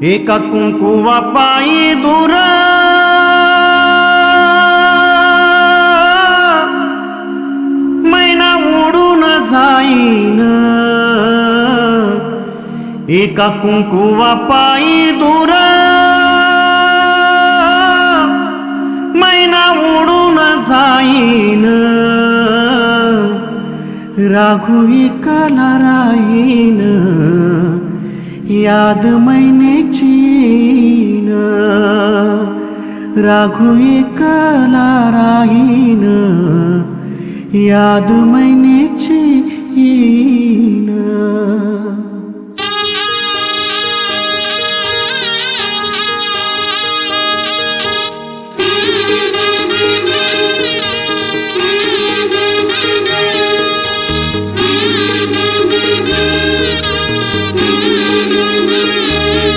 एका कुंकुवा पायी दूर मैना उडून जाईन। एका कुंकुवा पायी दूर मैना उडून जाईन। राघू एकला राहीन याद मैनेची न। राघू एकला राहीन याद मैनेची न।